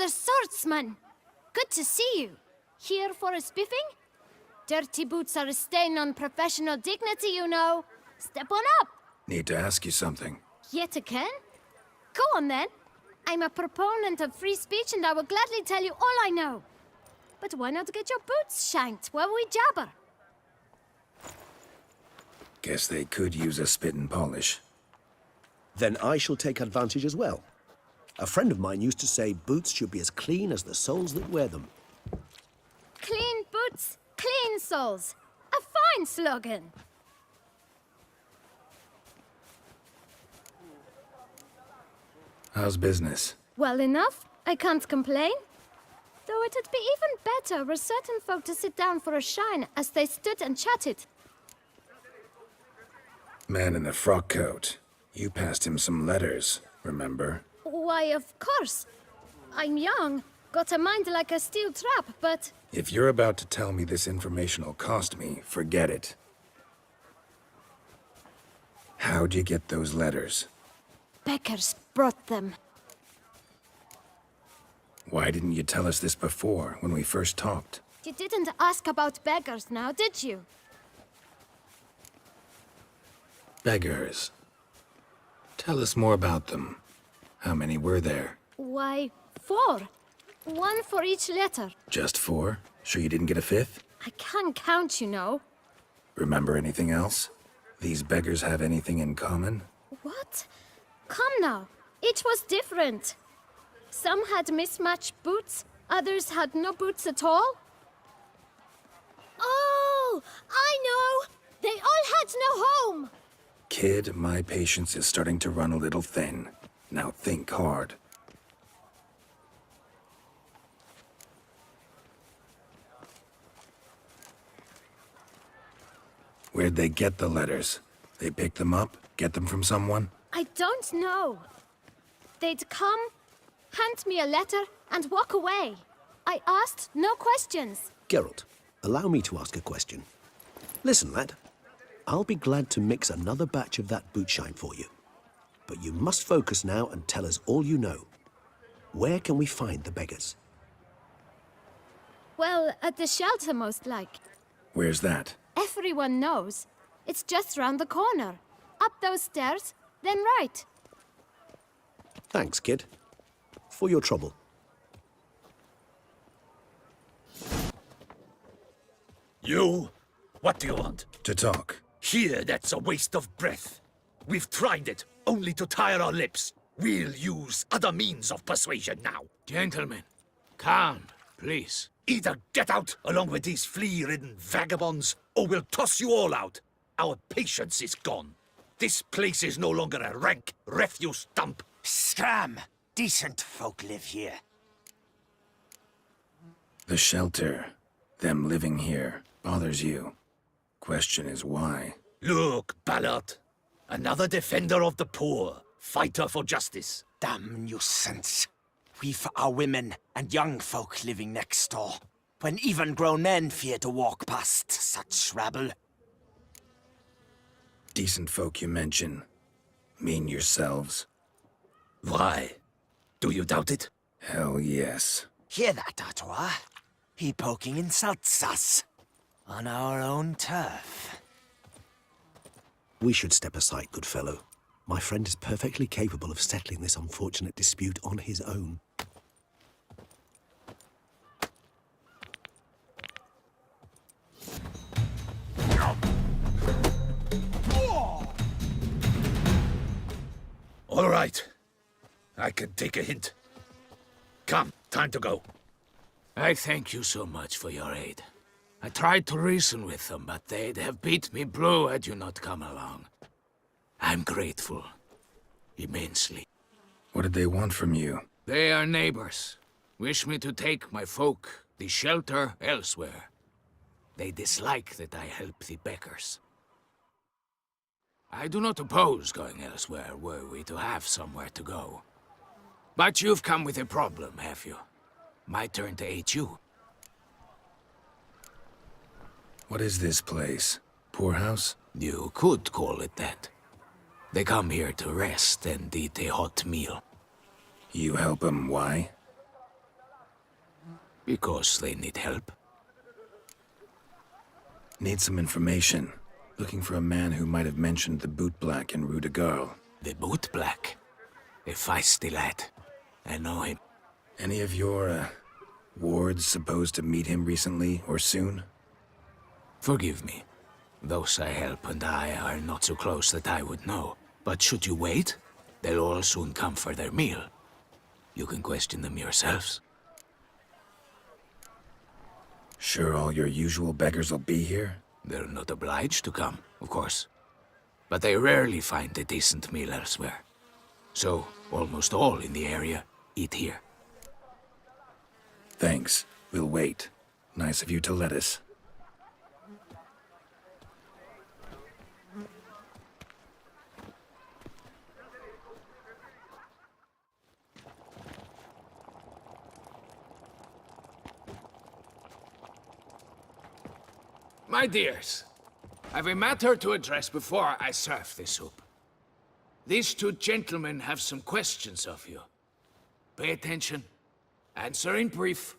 the swordsman! Good to see you. Here for a spiffing? Dirty boots are a stain on professional dignity, you know. Step on up. Need to ask you something. Yet again? Go on then. I'm a proponent of free speech and I will gladly tell you all I know. But why not get your boots shanked while we jabber? Guess they could use a spit and polish. Then I shall take advantage as well. A friend of mine used to say boots should be as clean as the soles that wear them. Clean boots, clean soles. A fine slogan. How's business? Well enough. I can't complain. Though it'd be even better were certain folk to sit down for a shine as they stood and chatted. Man in the frock coat. You passed him some letters, remember? Why, of course. I'm young, got a mind like a steel trap, but... If you're about to tell me this information'll cost me, forget it. How'd you get those letters? Beggars brought them. Why didn't you tell us this before, when we first talked? You didn't ask about beggars now, did you? Beggars. Tell us more about them. How many were there? Why, 4. 1 for each letter. Just 4? Sure you didn't get a 5th? I can't count, you know. Remember anything else? These beggars have anything in common? What? Come now. Each was different. Some had mismatched boots, others had no boots at all. Oh, I know! They all had no home! Kid, my patience is starting to run a little thin. Now think hard. Where'd they get the letters? They pick them up? Get them from someone? I don't know. They'd come, hand me a letter, and walk away. I asked no questions. Geralt, allow me to ask a question. Listen, lad. I'll be glad to mix another batch of that boot shine for you. But you must focus now and tell us all you know. Where can we find the beggars? Well, at the shelter, most like. Where's that? Everyone knows. It's just round the corner. Up those stairs, then right. Thanks, kid. For your trouble. You? What do you want? To talk. Here, that's a waste of breath. We've tried it, only to tire our lips. We'll use other means of persuasion now. Gentlemen, calm, please. Either get out along with these flea-ridden vagabonds, or we'll toss you all out. Our patience is gone. This place is no longer a rank refuse dump. Scram! Decent folk live here. The shelter, them living here, bothers you. Question is why? Look, Ballard. Another defender of the poor, fighter for justice. Damn nuisance. We've our women and young folk living next door, when even grown men fear to walk past such rabble. Decent folk you mention. Mean yourselves? Why? Do you doubt it? Hell yes. Hear that, Artois? He poking insults us. On our own turf. We should step aside, good fellow. My friend is perfectly capable of settling this unfortunate dispute on his own. All right. I can take a hint. Come, time to go. I thank you so much for your aid. I tried to reason with them, but they'd have beat me blue had you not come along. I'm grateful. Immensely. What did they want from you? They are neighbors. Wish me to take my folk, the shelter, elsewhere. They dislike that I help the beggars. I do not oppose going elsewhere, were we to have somewhere to go. But you've come with a problem, have you? My turn to aid you. What is this place? Poorhouse? You could call it that. They come here to rest and eat a hot meal. You help them, why? Because they need help. Need some information. Looking for a man who might have mentioned the Boot Black in Rue de Garl. The Boot Black. A feisty lad. I know him. Any of your, wards supposed to meet him recently or soon? Forgive me. Those I help and I are not so close that I would know. But should you wait, they'll all soon come for their meal. You can question them yourselves. Sure all your usual beggars will be here? They're not obliged to come, of course. But they rarely find a decent meal elsewhere. So, almost all in the area eat here. Thanks. We'll wait. Nice of you to let us. My dears, I've a matter to address before I serve the soup. These two gentlemen have some questions of you. Pay attention. Answer in brief.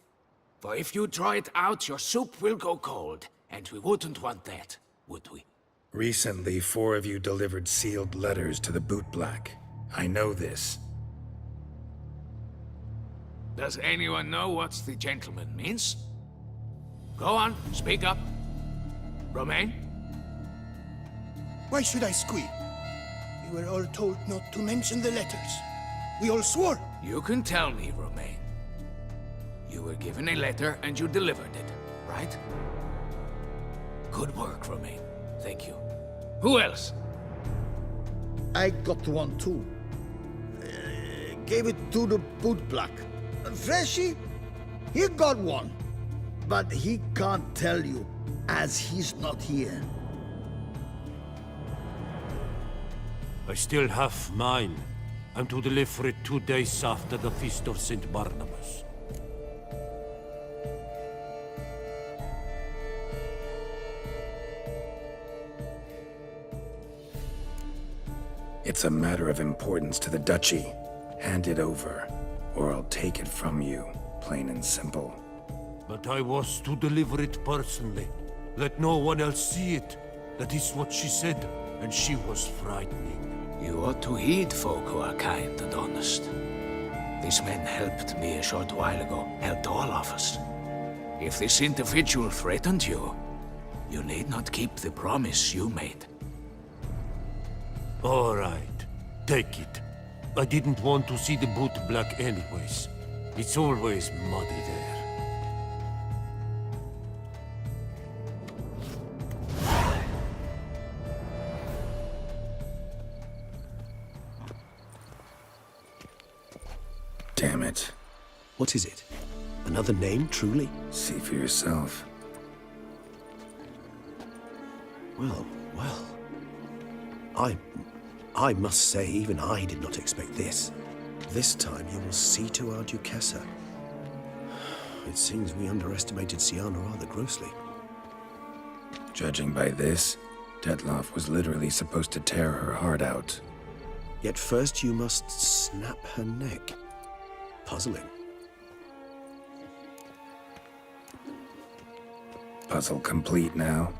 For if you draw it out, your soup will go cold. And we wouldn't want that, would we? Recently, 4 of you delivered sealed letters to the Boot Black. I know this. Does anyone know what the gentleman means? Go on, speak up. Romain? Why should I squeal? We were all told not to mention the letters. We all swore. You can tell me, Romain. You were given a letter and you delivered it, right? Good work, Romain. Thank you. Who else? I got one too. Gave it to the Boot Black. Freshy, he got one. But he can't tell you, as he's not here. I still have mine. I'm to deliver it 2 days after the Feast of St. Barnabas. It's a matter of importance to the Duchy. Hand it over, or I'll take it from you, plain and simple. But I was to deliver it personally. Let no one else see it. That is what she said, and she was frightening. You ought to heed folk who are kind and honest. These men helped me a short while ago, helped all of us. If this individual threatened you, you need not keep the promise you made. All right, take it. I didn't want to see the Boot Black anyways. It's always muddy there. Damn it. What is it? Another name, truly? See for yourself. Well, well. I must say, even I did not expect this. This time you will see to our Duquesa. It seems we underestimated Syanna rather grossly. Judging by this, Detloff was literally supposed to tear her heart out. Yet first you must snap her neck. Puzzling. Puzzle complete now.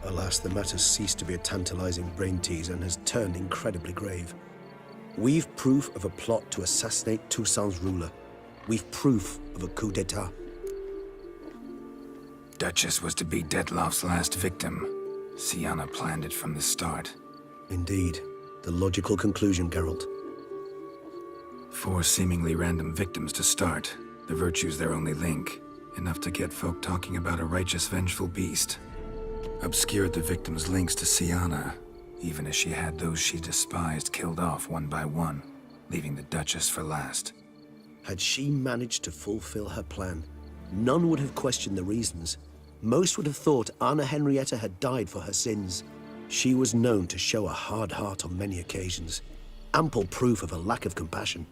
Alas, the matter ceased to be a tantalizing brain teaser and has turned incredibly grave. We've proof of a plot to assassinate Toussaint's ruler. We've proof of a coup d'etat. Duchess was to be Detloff's last victim. Syanna planned it from the start. Indeed. The logical conclusion, Geralt. 4 seemingly random victims to start. The virtue's their only link. Enough to get folk talking about a righteous, vengeful beast. Obscured the victims' links to Syanna, even as she had those she despised killed off one by one, leaving the Duchess for last. Had she managed to fulfill her plan, none would have questioned the reasons. Most would have thought Anna Henrietta had died for her sins. She was known to show a hard heart on many occasions. Ample proof of a lack of compassion.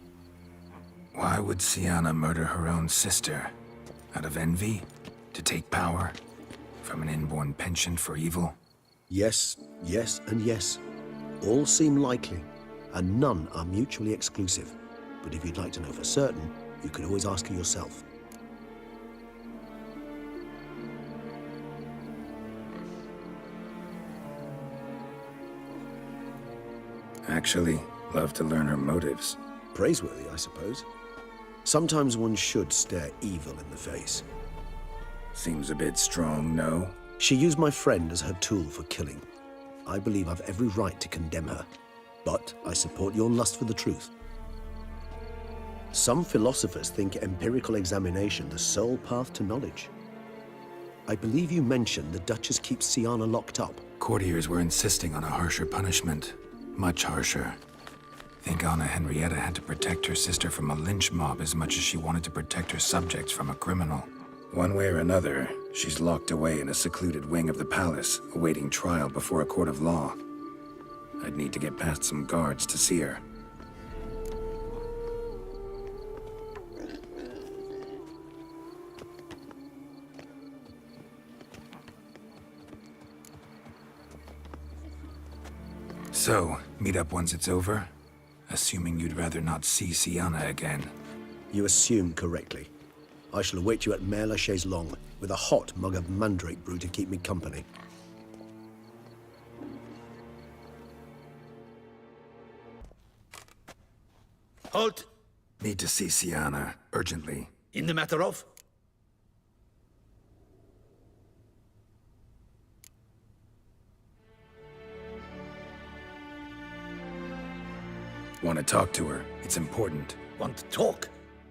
Why would Syanna murder her own sister? Out of envy? To take power? From an inborn penchant for evil? Yes, yes, and yes. All seem likely, and none are mutually exclusive. But if you'd like to know for certain, you can always ask her yourself. Actually, love to learn her motives. Praiseworthy, I suppose. Sometimes one should stare evil in the face. Seems a bit strong, no? She used my friend as her tool for killing. I believe I've every right to condemn her, but I support your lust for the truth. Some philosophers think empirical examination the sole path to knowledge. I believe you mentioned the Duchess keeps Sienna locked up. Courtiers were insisting on a harsher punishment. Much harsher. Think Anna Henrietta had to protect her sister from a lynch mob as much as she wanted to protect her subjects from a criminal. One way or another, she's locked away in a secluded wing of the palace, awaiting trial before a court of law. I'd need to get past some guards to see her. So, meet up once it's over? Assuming you'd rather not see Sienna again. You assume correctly. I shall await you at Mère la Chaise Longue with a hot mug of mandrake brew to keep me company. Halt! Need to see Sienna, urgently. In the matter of? Want to talk to her. It's important. Want to talk?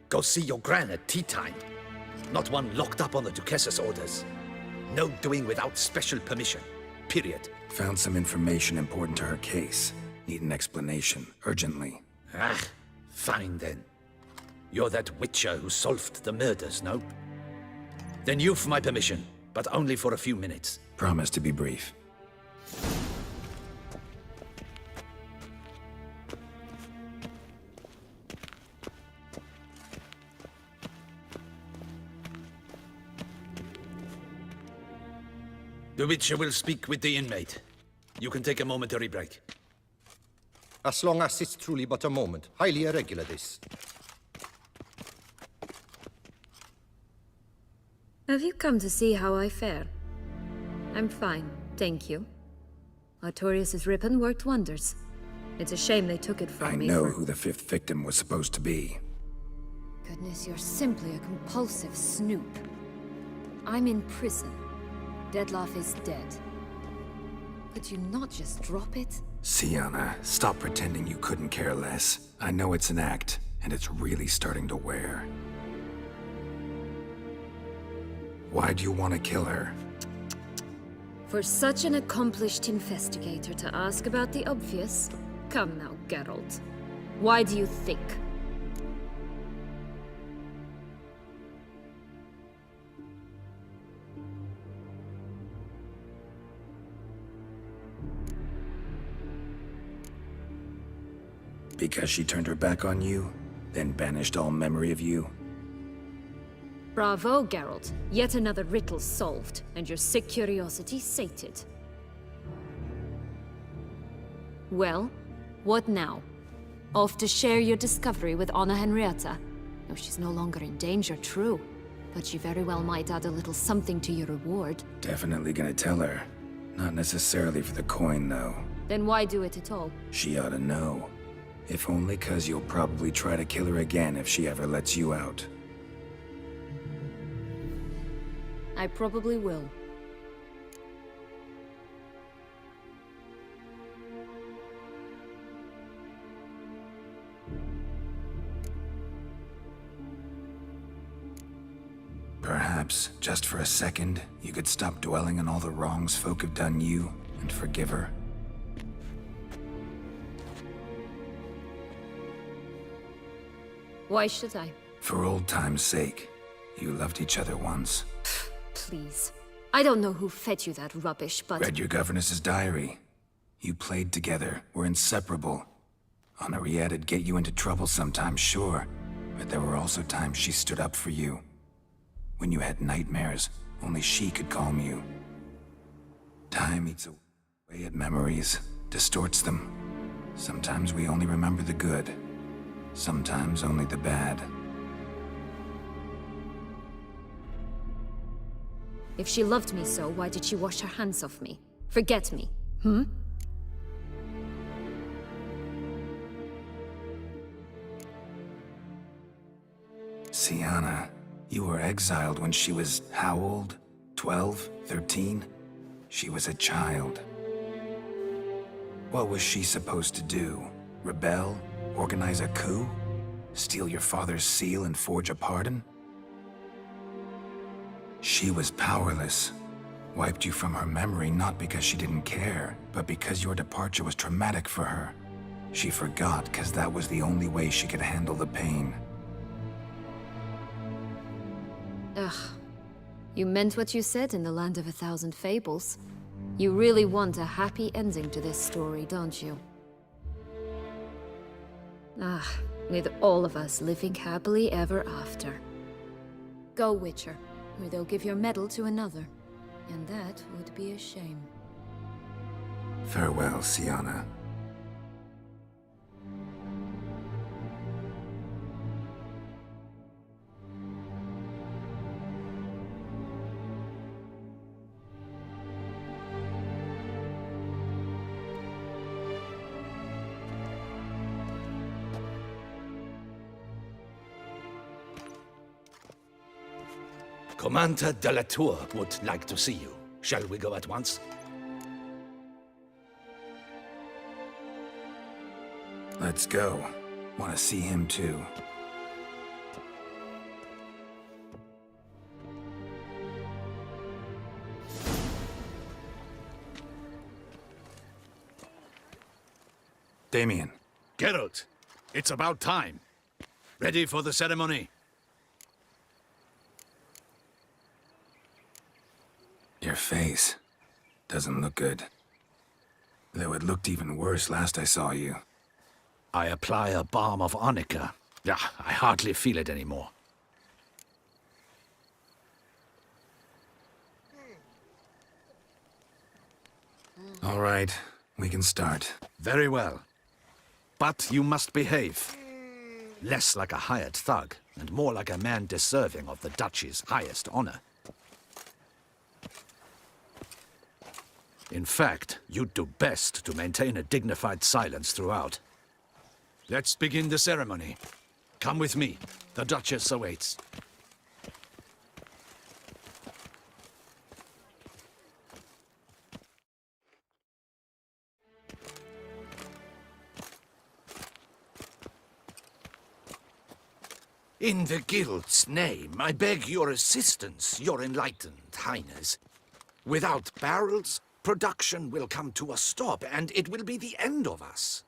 Go see your gran at tea time. Not one locked up on the Duchess's orders. No doing without special permission. Period. Found some information important to her case. Need an explanation, urgently. Ah, fine then. You're that witcher who solved the murders, no? Then you've my permission, but only for a few minutes. Promise to be brief. The Witcher will speak with the inmate. You can take a momentary break. As long as it's truly but a moment. Highly irregular, this. Have you come to see how I fare? I'm fine, thank you. Artorius' ribbon worked wonders. It's a shame they took it from I me. know who the fifth victim was supposed to be. Goodness, you're simply a compulsive snoop. I'm in prison. Dettlaff is dead. Could you not just drop it? Sienna, stop pretending you couldn't care less. I know it's an act, and it's really starting to wear. Why do you want to kill her? For such an accomplished investigator to ask about the obvious? Come now, Geralt. Why do you think? Because she turned her back on you, then banished all memory of you? Bravo, Geralt. Yet another riddle solved, and your sick curiosity sated. Well, what now? Off to share your discovery with Anna Henrietta? No, she's no longer in danger, true. But she very well might add a little something to your reward. Definitely gonna tell her. Not necessarily for the coin, though. Then why do it at all? She ought to know. If only 'cause you'll probably try to kill her again if she ever lets you out. I probably will. Perhaps, just for a second, you could stop dwelling on all the wrongs folk have done you and forgive her. Why should I? For old time's sake. You loved each other once. Please. I don't know who fed you that rubbish, but... Read your governess's diary. You played together, were inseparable. Henriette'd get you into trouble sometimes, sure. But there were also times she stood up for you. When you had nightmares, only she could calm you. Time eats away at memories, distorts them. Sometimes we only remember the good. Sometimes only the bad. If she loved me so, why did she wash her hands off me? Forget me, hmm? Sienna, you were exiled when she was how old? 12? 13? She was a child. What was she supposed to do? Rebel? Organize a coup? Steal your father's seal and forge a pardon? She was powerless. Wiped you from her memory not because she didn't care, but because your departure was traumatic for her. She forgot because that was the only way she could handle the pain. Ugh. You meant what you said in the Land of a Thousand Fables. You really want a happy ending to this story, don't you? Ah, with all of us living happily ever after. Go, Witcher, or they'll give your medal to another. And that would be a shame. Farewell, Sienna. Commander de la Tour would like to see you. Shall we go at once? Let's go. Want to see him too. Damien. Geralt, it's about time. Ready for the ceremony? Your face doesn't look good. Though it looked even worse last I saw you. I apply a balm of arnica. Yeah, I hardly feel it anymore. All right, we can start. Very well. But you must behave. Less like a hired thug, and more like a man deserving of the Duchy's highest honor. In fact, you'd do best to maintain a dignified silence throughout. Let's begin the ceremony. Come with me. The Duchess awaits. In the Guild's name, I beg your assistance, your enlightened highness. Without barrels, production will come to a stop, and it will be the end of us.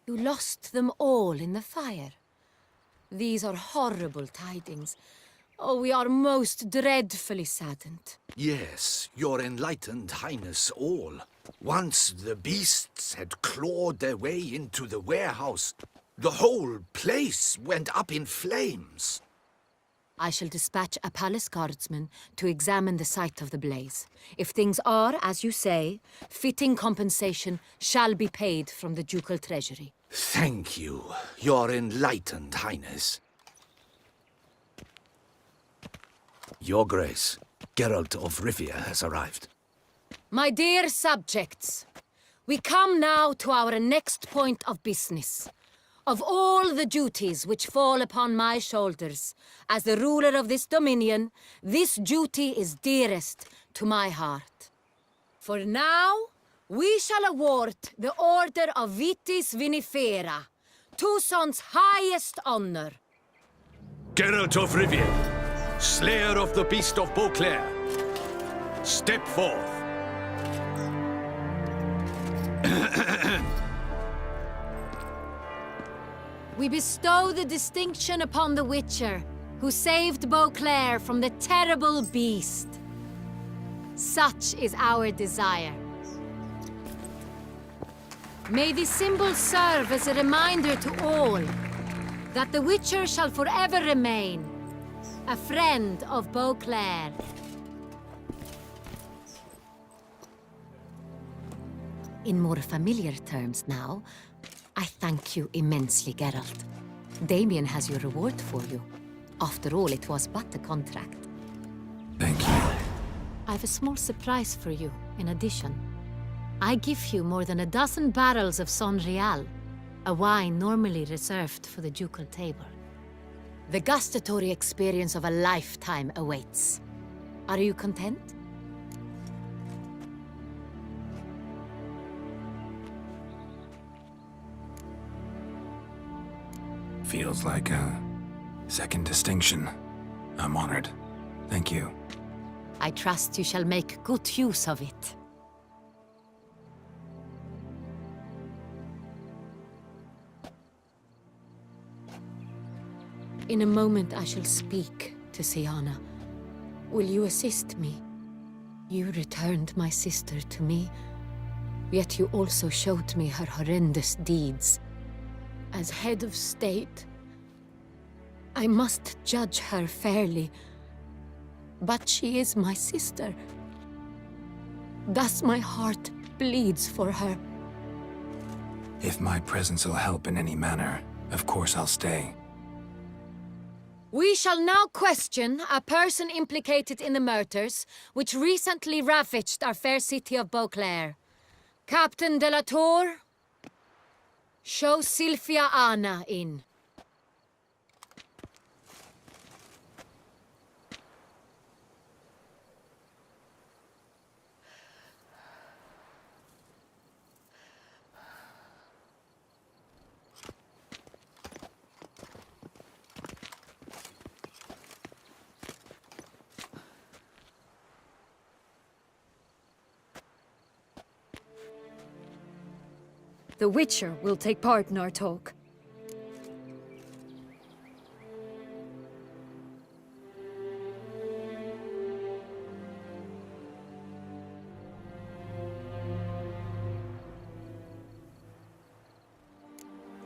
You lost them all in the fire. These are horrible tidings. Oh, we are most dreadfully saddened. Yes, your enlightened highness all. Once the beasts had clawed their way into the warehouse, the whole place went up in flames. I shall dispatch a palace guardsman to examine the site of the blaze. If things are, as you say, fitting compensation shall be paid from the ducal treasury. Thank you, your enlightened highness. Your Grace, Geralt of Rivia has arrived. My dear subjects, we come now to our next point of business. Of all the duties which fall upon my shoulders, as the ruler of this dominion, this duty is dearest to my heart. For now, we shall award the Order of Vitis Vinifera, Toussaint's highest honor. Geralt of Rivia, Slayer of the Beast of Beauclair, step forth. We bestow the distinction upon the Witcher, who saved Beauclair from the terrible beast. Such is our desire. May this symbol serve as a reminder to all that the Witcher shall forever remain a friend of Beauclair. In more familiar terms now, I thank you immensely, Geralt. Damien has your reward for you. After all, it was but a contract. Thank you. I've a small surprise for you, in addition. I give you more than a dozen barrels of Son Real, a wine normally reserved for the ducal table. The gustatory experience of a lifetime awaits. Are you content? Feels like a second distinction. I'm honored. Thank you. I trust you shall make good use of it. In a moment I shall speak to Syanna. Will you assist me? You returned my sister to me, yet you also showed me her horrendous deeds. As head of state, I must judge her fairly, but she is my sister. Thus my heart bleeds for her. If my presence will help in any manner, of course I'll stay. We shall now question a person implicated in the murders which recently ravaged our fair city of Beauclair. Captain de la Tour, show Sylvia Anna in. The Witcher will take part in our talk.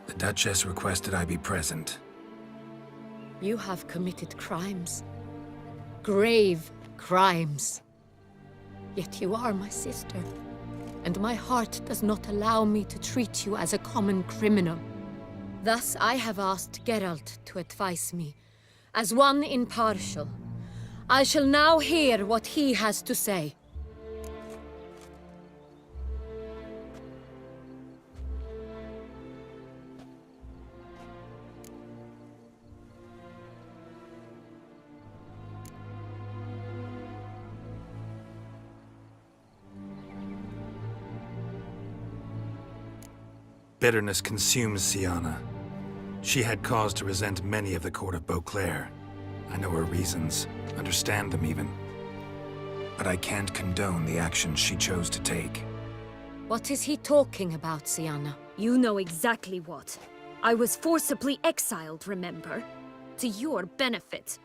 The Duchess requested I be present. You have committed crimes. Grave crimes. Yet you are my sister, and my heart does not allow me to treat you as a common criminal. Thus I have asked Geralt to advise me, as one impartial. I shall now hear what he has to say. Bitterness consumes Syanna. She had cause to resent many of the court of Beauclair. I know her reasons, understand them even. But I can't condone the actions she chose to take. What is he talking about, Syanna? You know exactly what. I was forcibly exiled, remember? To your benefit.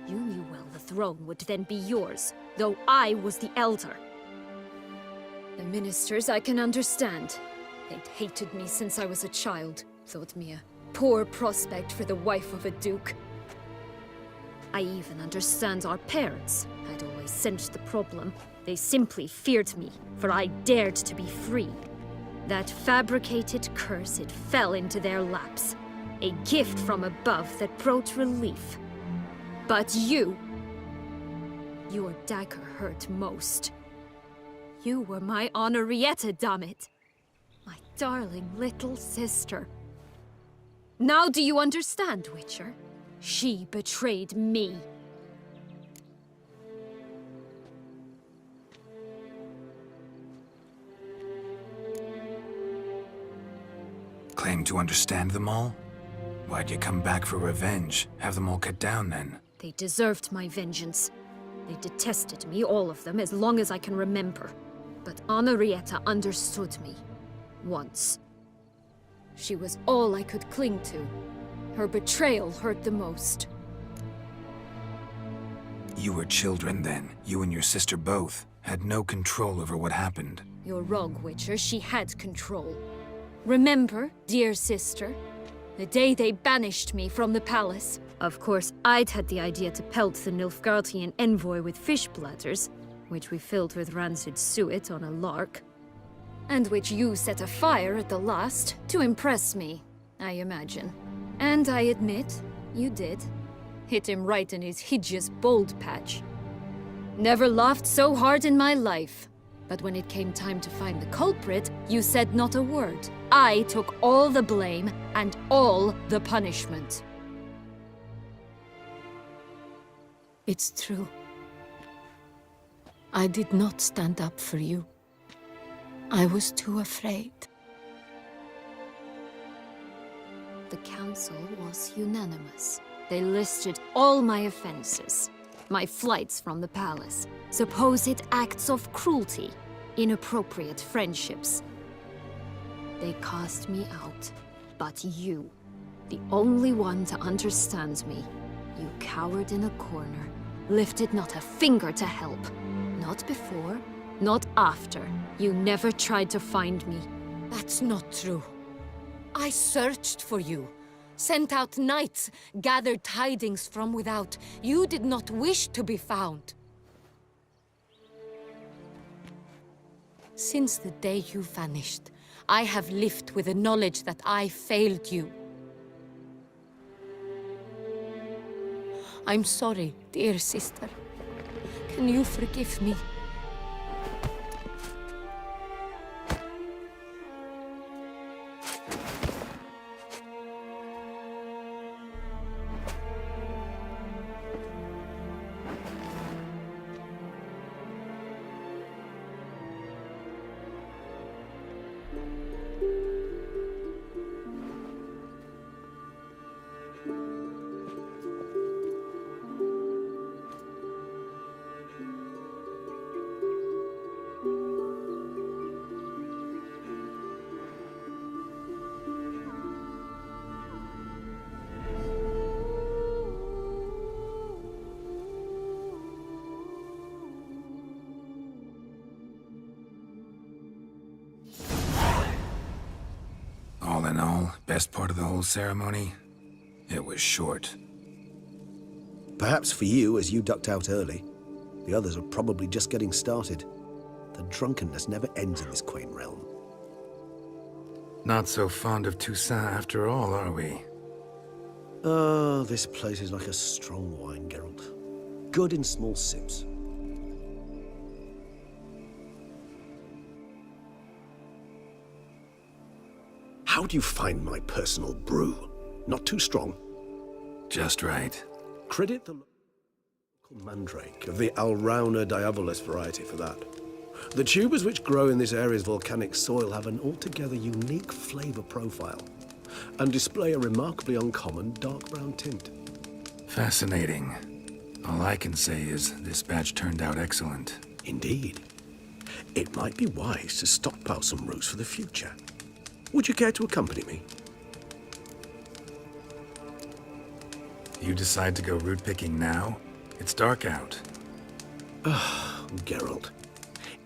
You knew well the throne would then be yours, though I was the elder. The ministers I can understand. They'd hated me since I was a child, thought me a poor prospect for the wife of a duke. I even understand our parents. I'd always sensed the problem. They simply feared me, for I dared to be free. That fabricated curse, it fell into their laps. A gift from above that brought relief. But you... your dagger hurt most. You were my Henrietta, dammit. My darling little sister. Now do you understand, Witcher? She betrayed me. Claim to understand them all? Why'd you come back for revenge? Have them all cut down then? They deserved my vengeance. They detested me, all of them, as long as I can remember. But Henrietta understood me. Once. She was all I could cling to. Her betrayal hurt the most. You were children then. You and your sister both had no control over what happened. You're wrong, Witcher. She had control. Remember, dear sister, the day they banished me from the palace? Of course, I'd had the idea to pelt the Nilfgaardian envoy with fish bladders, which we filled with rancid suet on a lark. And which you set afire at the last, to impress me, I imagine. And I admit, you did. Hit him right in his hideous bald patch. Never laughed so hard in my life. But when it came time to find the culprit, you said not a word. I took all the blame and all the punishment. It's true. I did not stand up for you. I was too afraid. The council was unanimous. They listed all my offenses. My flights from the palace, supposed acts of cruelty, inappropriate friendships. They cast me out. But you, the only one to understand me, you cowered in a corner, lifted not a finger to help. Not before, not after. You never tried to find me. That's not true. I searched for you, sent out knights, gathered tidings from without. You did not wish to be found. Since the day you vanished, I have lived with the knowledge that I failed you. I'm sorry, dear sister. Can you forgive me? All in all, best part of the whole ceremony? It was short. Perhaps for you, as you ducked out early. The others are probably just getting started. The drunkenness never ends in this quaint realm. Not so fond of Toussaint after all, are we? Oh, this place is like a strong wine, Geralt. Good in small sips. How do you find my personal brew? Not too strong? Just right. Credit the local mandrake of the Alrauna diabolus variety for that. The tubers which grow in this area's volcanic soil have an altogether unique flavor profile and display a remarkably uncommon dark brown tint. Fascinating. All I can say is this batch turned out excellent. Indeed. It might be wise to stockpile some roots for the future. Would you care to accompany me? You decide to go root picking now? It's dark out. Geralt,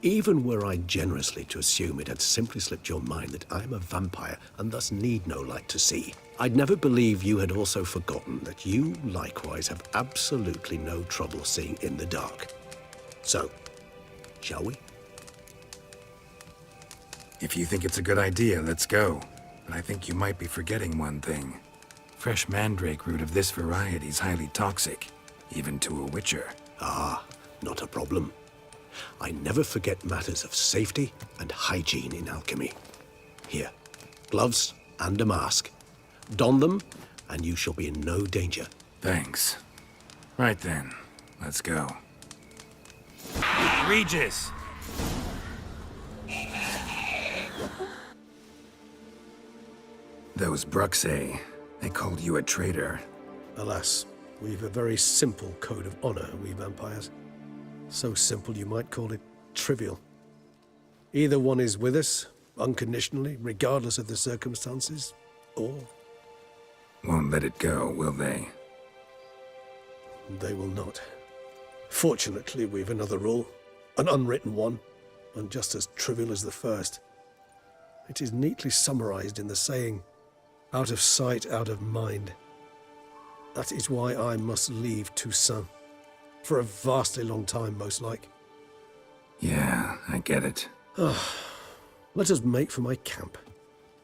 even were I generously to assume it had simply slipped your mind that I am a vampire and thus need no light to see, I'd never believe you had also forgotten that you likewise have absolutely no trouble seeing in the dark. So, shall we? If you think it's a good idea, let's go. But I think you might be forgetting one thing. Fresh mandrake root of this variety is highly toxic, even to a witcher. Ah, not a problem. I never forget matters of safety and hygiene in alchemy. Here, gloves and a mask. Don them, and you shall be in no danger. Thanks. Right then, let's go. Regis! Those Bruxae, they called you a traitor. Alas, we've a very simple code of honor, we vampires. So simple you might call it trivial. Either one is with us, unconditionally, regardless of the circumstances, or... Won't let it go, will they? They will not. Fortunately, we've another rule, an unwritten one, and just as trivial as the first. It is neatly summarized in the saying, out of sight, out of mind. That is why I must leave Toussaint. For a vastly long time, most like. Yeah, I get it. Let us make for my camp.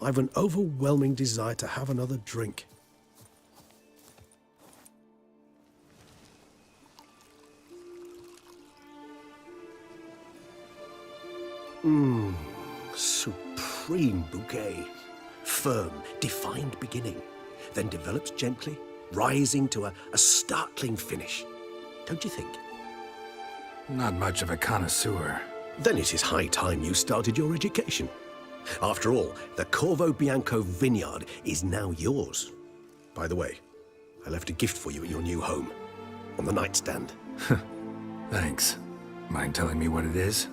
I've an overwhelming desire to have another drink. Supreme bouquet. Firm, defined beginning, then develops gently, rising to a startling finish. don't you think? Not much of a connoisseur. Then it is high time you started your education. After all, the Corvo Bianco vineyard is now yours. By the way, I left a gift for you at your new home, on the nightstand. Thanks. Mind telling me what it is?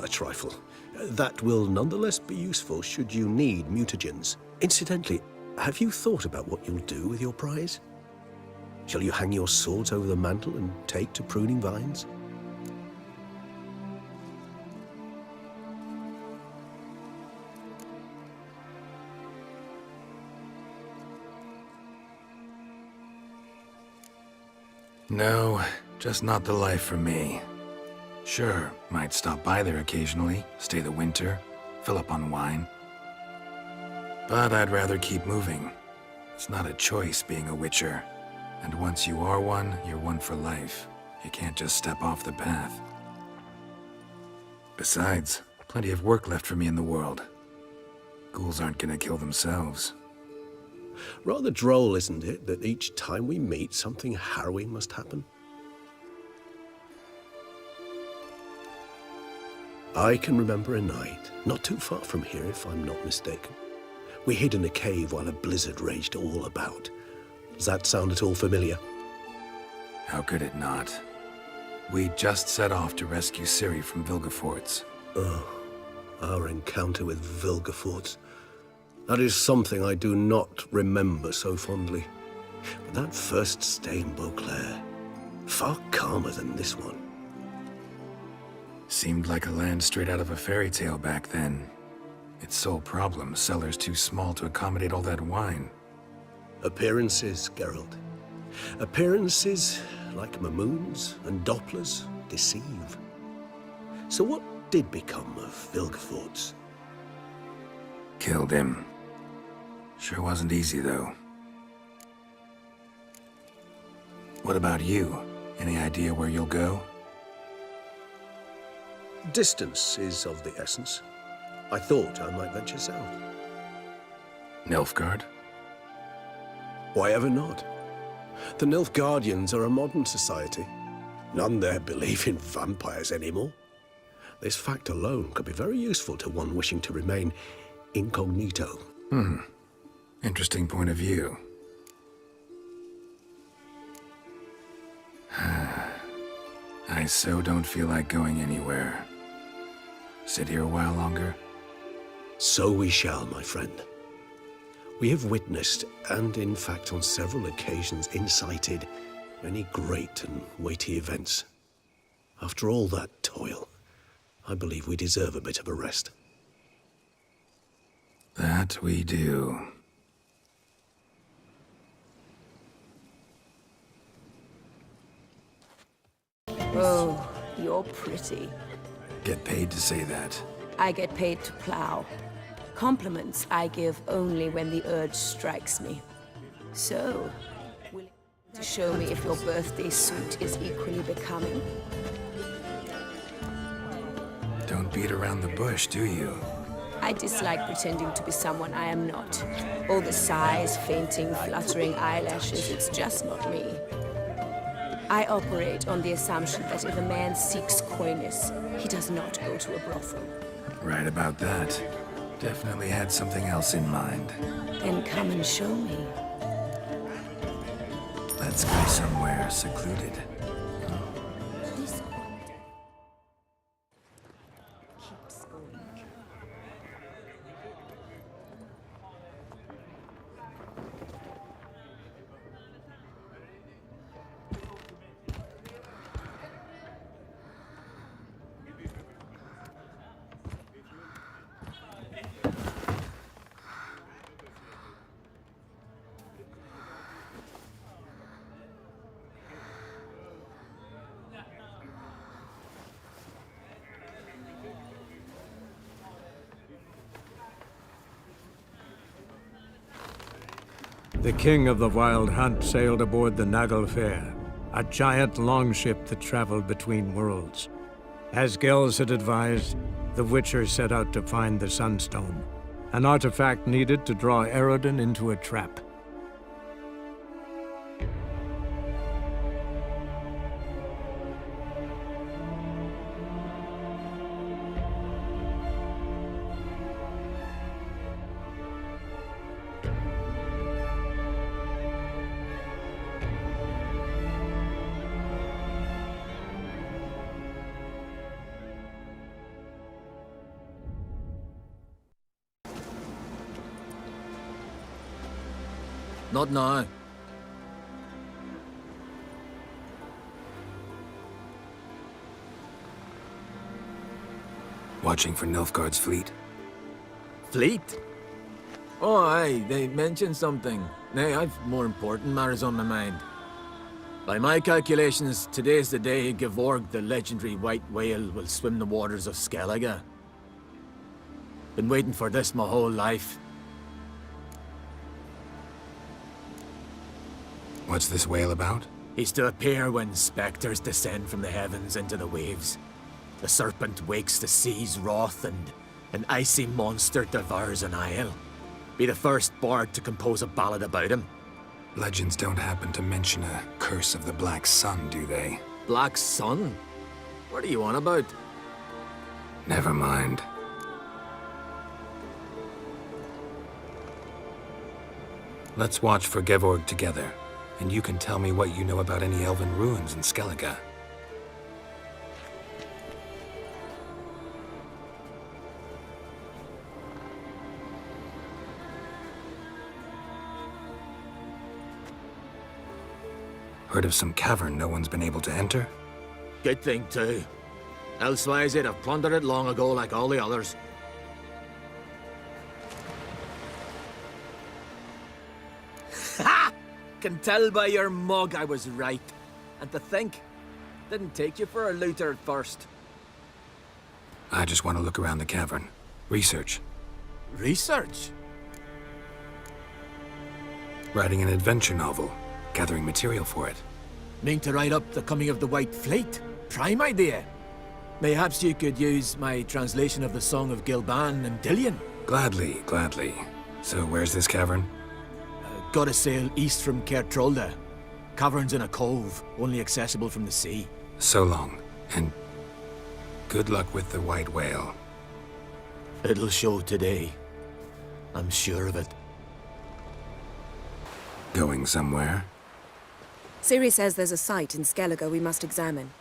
A trifle. That will nonetheless be useful should you need mutagens. Incidentally, have you thought about what you'll do with your prize? Shall you hang your swords over the mantle and take to pruning vines? No, just not the life for me. Sure, might stop by there occasionally, stay the winter, fill up on wine. But I'd rather keep moving. It's not a choice being a witcher. And once you are one, you're one for life. You can't just step off the path. Besides, plenty of work left for me in the world. Ghouls aren't gonna kill themselves. Rather droll, isn't it, that each time we meet, something harrowing must happen? I can remember a night, not too far from here if I'm not mistaken. We hid in a cave while a blizzard raged all about. Does that sound at all familiar? How could it not? We just set off to rescue Ciri from Vilgefortz. Oh, our encounter with Vilgefortz. That is something I do not remember so fondly. But that first stay in Beauclair, far calmer than this one. Seemed like a land straight out of a fairy tale back then. Its sole problem, cellars too small to accommodate all that wine. Appearances, Geralt. Appearances, like Mamoons and Dopplers, deceive. So what did become of Vilgefortz? Killed him. Sure wasn't easy, though. What about you? Any idea where you'll go? Distance is of the essence. I thought I might venture south. Nilfgaard? Why ever not? The Nilfgaardians are a modern society. None there believe in vampires anymore. This fact alone could be very useful to one wishing to remain incognito. Interesting point of view. I so don't feel like going anywhere. Sit here a while longer? So we shall, my friend. We have witnessed, and in fact on several occasions incited, many great and weighty events. After all that toil, I believe we deserve a bit of a rest. That we do. Oh, you're pretty. Get paid to say that. I get paid to plow. Compliments I give only when the urge strikes me. So, willing to show me if your birthday suit is equally becoming? Don't beat around the bush, do you? I dislike pretending to be someone I am not. All the sighs, fainting, fluttering eyelashes, it's just not me. I operate on the assumption that if a man seeks coyness, he does not go to a brothel. Right about that. Definitely had something else in mind. Then come and show me. Let's go somewhere secluded. The king of the Wild Hunt sailed aboard the Naglfar, a giant longship that traveled between worlds. As Gels had advised, the Witcher set out to find the Sunstone, an artifact needed to draw Eredin into a trap. Not now. Watching for Nilfgaard's fleet? Fleet? Oh, aye, they mentioned something. Nay, I've more important matters on my mind. By my calculations, today's the day Gevorg, the legendary white whale, will swim the waters of Skellige. Been waiting for this my whole life. What's this whale about? He's to appear when specters descend from the heavens into the waves. The serpent wakes the sea's wrath, and an icy monster devours an isle. Be the first bard to compose a ballad about him. Legends don't happen to mention a curse of the Black Sun, do they? Black Sun? What are you on about? Never mind. Let's watch for Gevorg together, and you can tell me what you know about any elven ruins in Skellige. Heard of some cavern no one's been able to enter? Good thing, too. Elsewise, they'd have plundered it long ago like all the others. Ha! Can tell by your mug I was right. And to think, didn't take you for a looter at first. I just want to look around the cavern. Research. Research? Writing an adventure novel. Gathering material for it. Mean to write up the coming of the White Fleet? Prime idea. Mayhaps you could use my translation of the Song of Gilban and Dillion. Gladly, gladly. So where's this cavern? Gotta sail east from Kertrolda. Cavern's in a cove, only accessible from the sea. So long, and good luck with the white whale. It'll show today. I'm sure of it. Going somewhere? Ciri says there's a site in Skellige we must examine.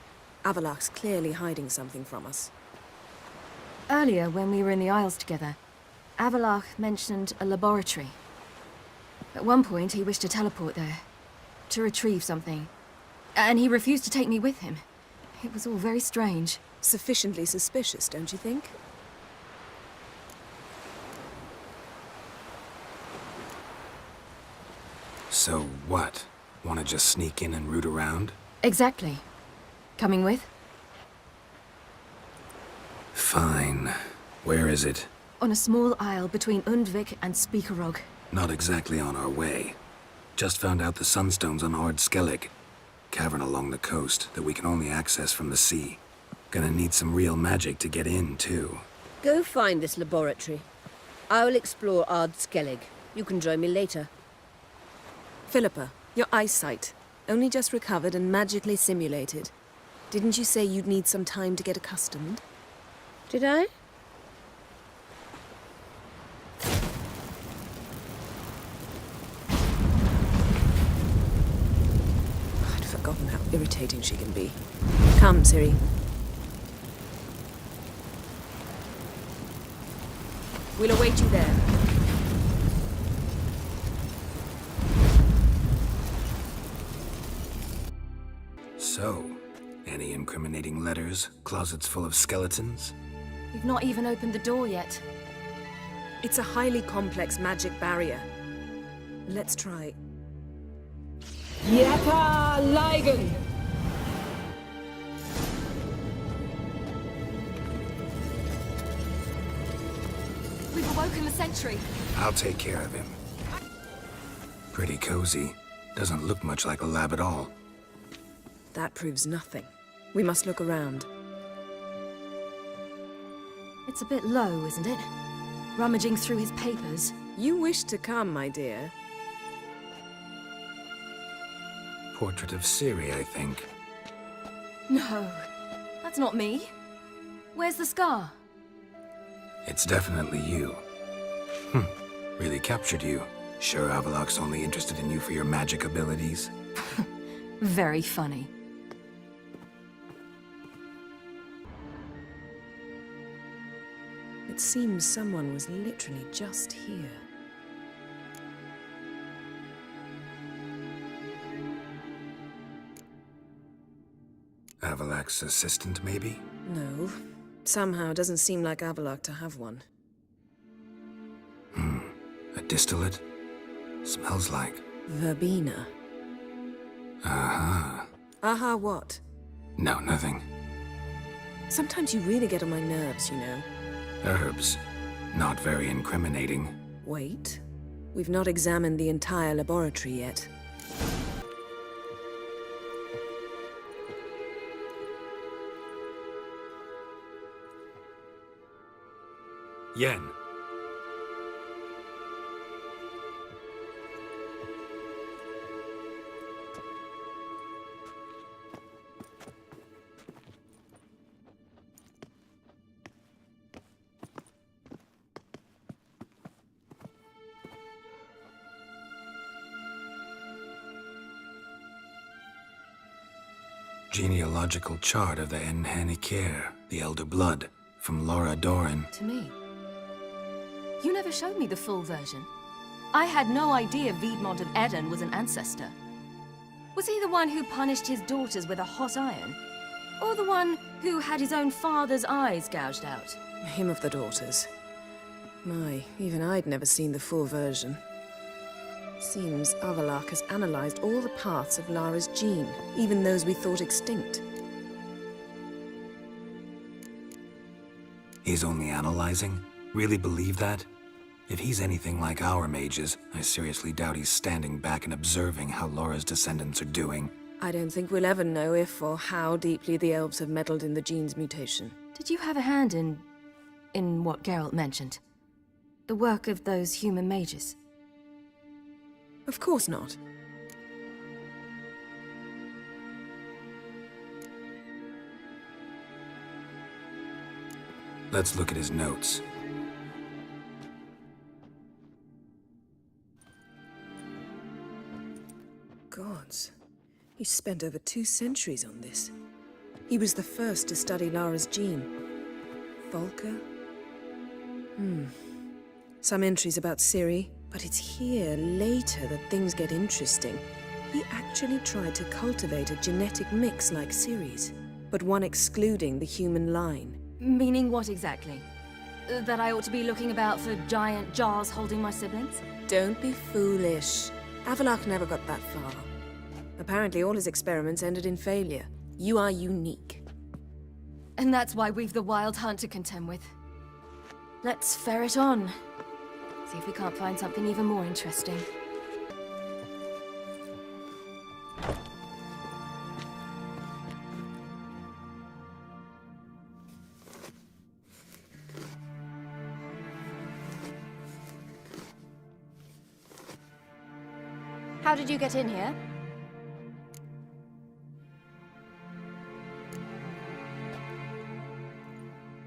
Avalach's clearly hiding something from us. Earlier, when we were in the Isles together, Avalach mentioned a laboratory. At one point, he wished to teleport there, to retrieve something. And he refused to take me with him. It was all very strange. Sufficiently suspicious, don't you think? So what? Want to just sneak in and root around? Exactly. Coming with? Fine. Where is it? On a small isle between Undvik and Speakerog. Not exactly on our way. Just found out the sunstone's on Ard Skellig. Cavern along the coast that we can only access from the sea. Gonna need some real magic to get in, too. Go find this laboratory. I will explore Ard Skellig. You can join me later. Philippa, your eyesight. Only just recovered and magically simulated. Didn't you say you'd need some time to get accustomed? Did I? I'd forgotten how irritating she can be. Come, Ciri. We'll await you there. So, any incriminating letters? Closets full of skeletons? We've not even opened the door yet. It's a highly complex magic barrier. Let's try. Yeta Ligen! We've awoken the sentry. I'll take care of him. Pretty cozy. Doesn't look much like a lab at all. That proves nothing. We must look around. It's a bit low, isn't it? Rummaging through his papers. You wish to come, my dear. Portrait of Ciri, I think. No, that's not me. Where's the scar? It's definitely you. Really captured you. Sure Avalach's only interested in you for your magic abilities? Very funny. It seems someone was literally just here. Avalak's assistant, maybe? No. Somehow it doesn't seem like Avallac'h to have one. A distillate? Smells like... Verbena. Aha. Aha what? No, nothing. Sometimes you really get on my nerves, you know. Herbs. Not very incriminating. Wait. We've not examined the entire laboratory yet. Yen. Genealogical chart of the Enhanikir, the Elder Blood, from Laura Doran. To me. You never showed me the full version. I had no idea Viedmont of Eden was an ancestor. Was he the one who punished his daughters with a hot iron? Or the one who had his own father's eyes gouged out? Him of the daughters. My, even I'd never seen the full version. Seems Avallac'h has analyzed all the paths of Lara's gene, even those we thought extinct. He's only analyzing? Really believe that? If he's anything like our mages, I seriously doubt he's standing back and observing how Laura's descendants are doing. I don't think we'll ever know if or how deeply the elves have meddled in the gene's mutation. Did you have a hand in what Geralt mentioned? The work of those human mages? Of course not. Let's look at his notes. Gods. He spent over 2 centuries on this. He was the first to study Lara's gene. Volker? Some entries about Ciri, but it's here, later, that things get interesting. He actually tried to cultivate a genetic mix like Ciri's, but one excluding the human line. Meaning what exactly? That I ought to be looking about for giant jars holding my siblings? Don't be foolish. Avallac'h never got that far. Apparently all his experiments ended in failure. You are unique. And that's why we've the Wild Hunt to contend with. Let's ferret on. See if we can't find something even more interesting. How did you get in here?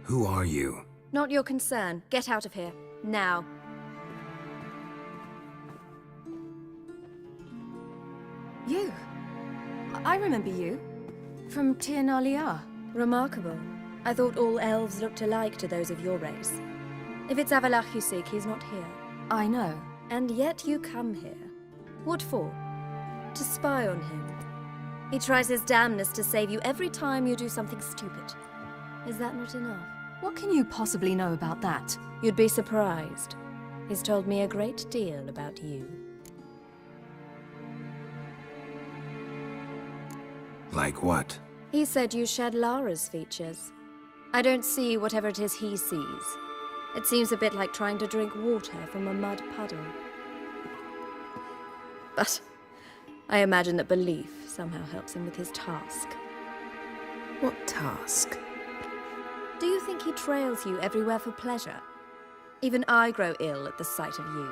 Who are you? Not your concern. Get out of here. Now. You? I remember you. From Tir na Liar. Remarkable. I thought all elves looked alike to those of your race. If it's Avallac'h you seek, he's not here. I know. And yet you come here. What for? To spy on him. He tries his damnedest to save you every time you do something stupid. Is that not enough? What can you possibly know about that? You'd be surprised. He's told me a great deal about you. Like what? He said you shared Lara's features. I don't see whatever it is he sees. It seems a bit like trying to drink water from a mud puddle. But I imagine that belief somehow helps him with his task. What task? Do you think he trails you everywhere for pleasure? Even I grow ill at the sight of you.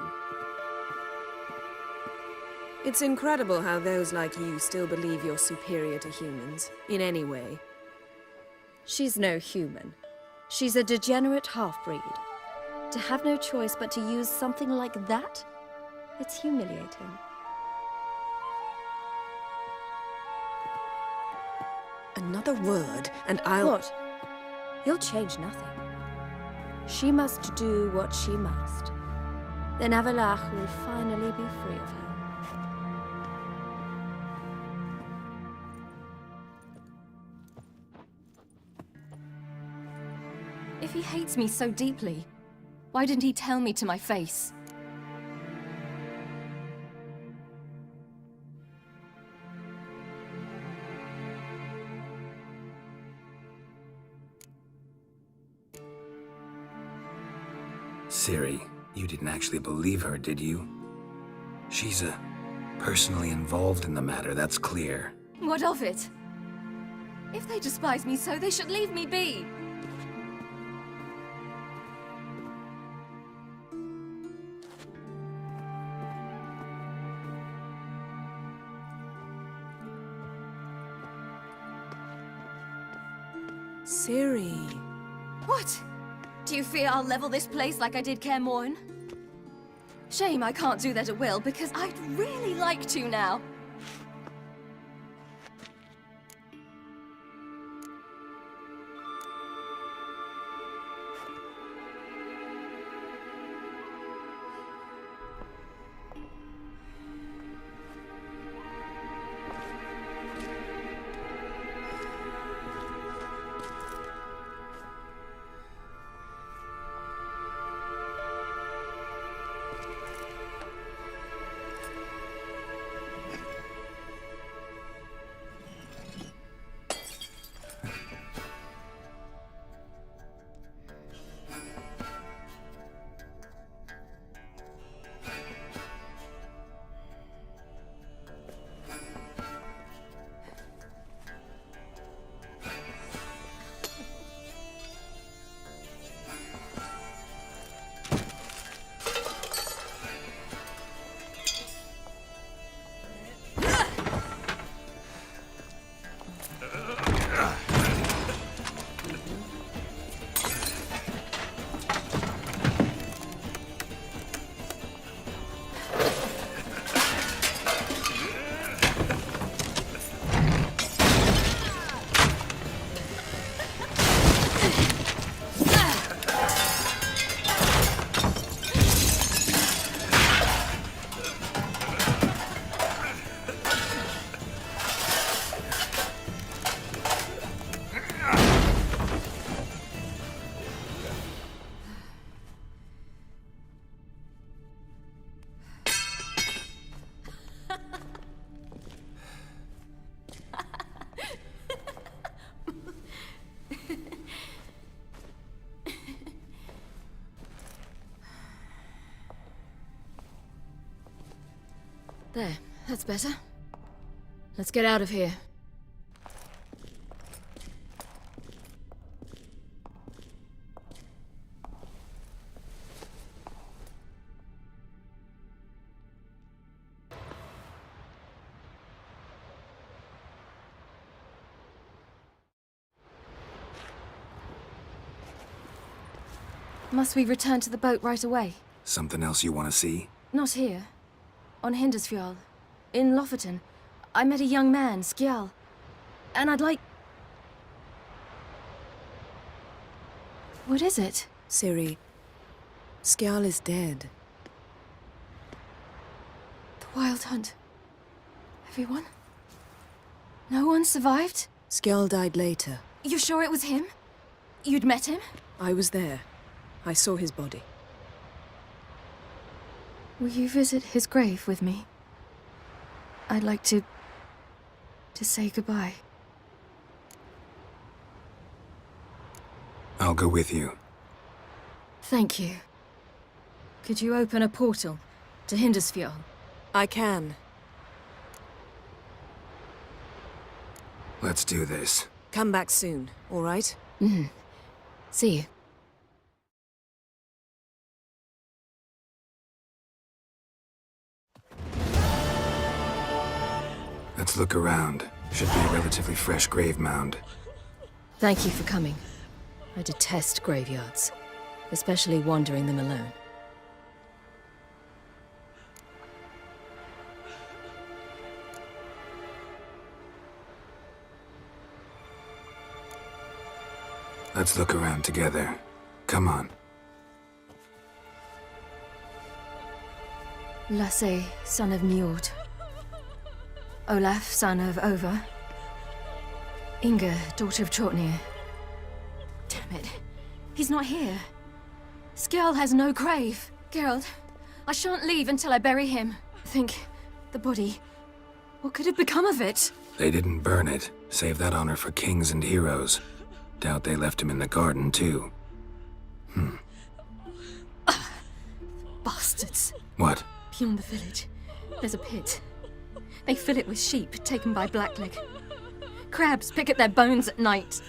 It's incredible how those like you still believe you're superior to humans, in any way. She's no human. She's a degenerate half-breed. To have no choice but to use something like that? It's humiliating. Another word, and I'll... What? You'll change nothing. She must do what she must. Then Avallac'h will finally be free of her. If he hates me so deeply, why didn't he tell me to my face? Ciri, you didn't actually believe her, did you? She's personally involved in the matter, that's clear. What of it? If they despise me so, they should leave me be. Ciri. What? Do you fear I'll level this place like I did Kaer Morhen? Shame I can't do that at will, because I'd really like to now. There, that's better. Let's get out of here. Must we return to the boat right away? Something else you want to see? Not here. On Hindarsfjall. In Lofoten. I met a young man, Skjal. And I'd like... What is it? Ciri, Skjal is dead. The Wild Hunt. Everyone? No one survived? Skjal died later. You sure it was him? You'd met him? I was there. I saw his body. Will you visit his grave with me? I'd like to say goodbye. I'll go with you. Thank you. Could you open a portal to Hindarsfjall? I can. Let's do this. Come back soon, all right? Mm-hmm. See you. Let's look around. Should be a relatively fresh grave mound. Thank you for coming. I detest graveyards, especially wandering them alone. Let's look around together. Come on. Lasse, son of Njord. Olaf, son of Over. Inga, daughter of Trotnir. Damn it. He's not here. Skjall has no grave. Geralt, I shan't leave until I bury him. Think, the body. What could have become of it? They didn't burn it. Save that honor for kings and heroes. Doubt they left him in the garden, too. Bastards. What? Beyond the village, there's a pit. They fill it with sheep taken by Blackleg. Crabs pick at their bones at night.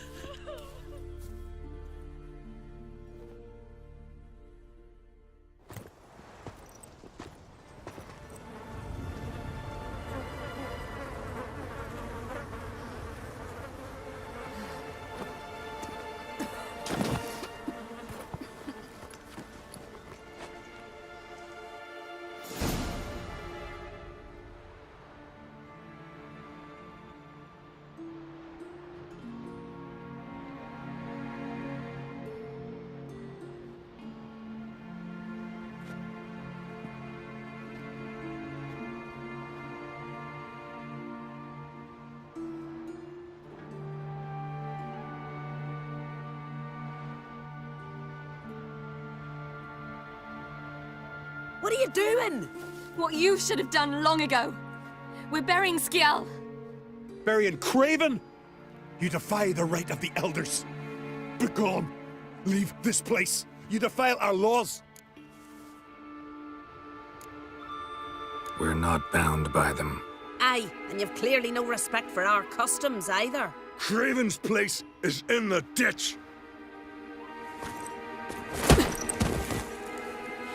What are you doing? What you should have done long ago. We're burying Skjall. Burying Craven? You defy the right of the elders. Begone. Leave this place. You defile our laws. We're not bound by them. Aye, and you've clearly no respect for our customs either. Craven's place is in the ditch.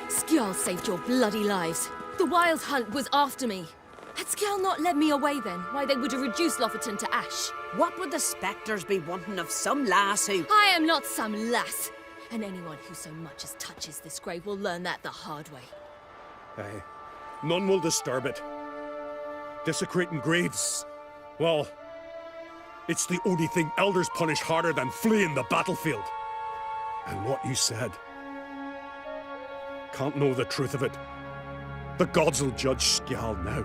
Skjall saved your bloody lives. The Wild Hunt was after me. Had Skjall not led me away then, why they would have reduced Lofoten to ash. What would the spectres be wanting of some lass who... I am not some lass. And anyone who so much as touches this grave will learn that the hard way. Aye. None will disturb it. Desecrating graves, well, it's the only thing elders punish harder than fleeing the battlefield. And what you said. Can't know the truth of it. The gods will judge Skjall now.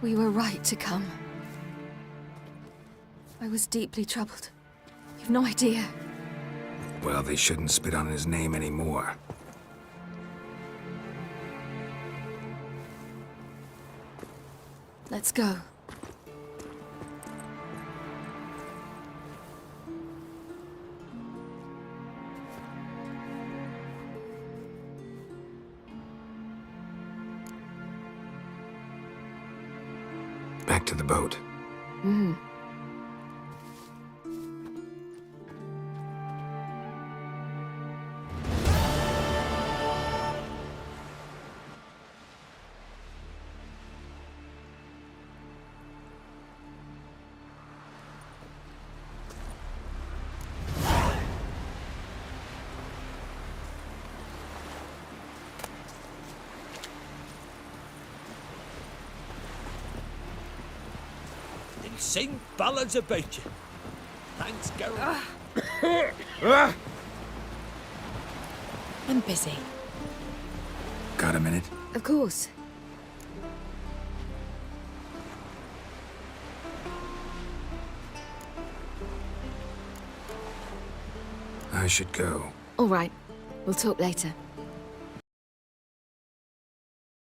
We were right to come. I was deeply troubled. You've no idea. Well, they shouldn't spit on his name anymore. Let's go. Back to the boat. Sing ballads about you. Thanks, Geralt. I'm busy. Got a minute? Of course. I should go. All right. We'll talk later.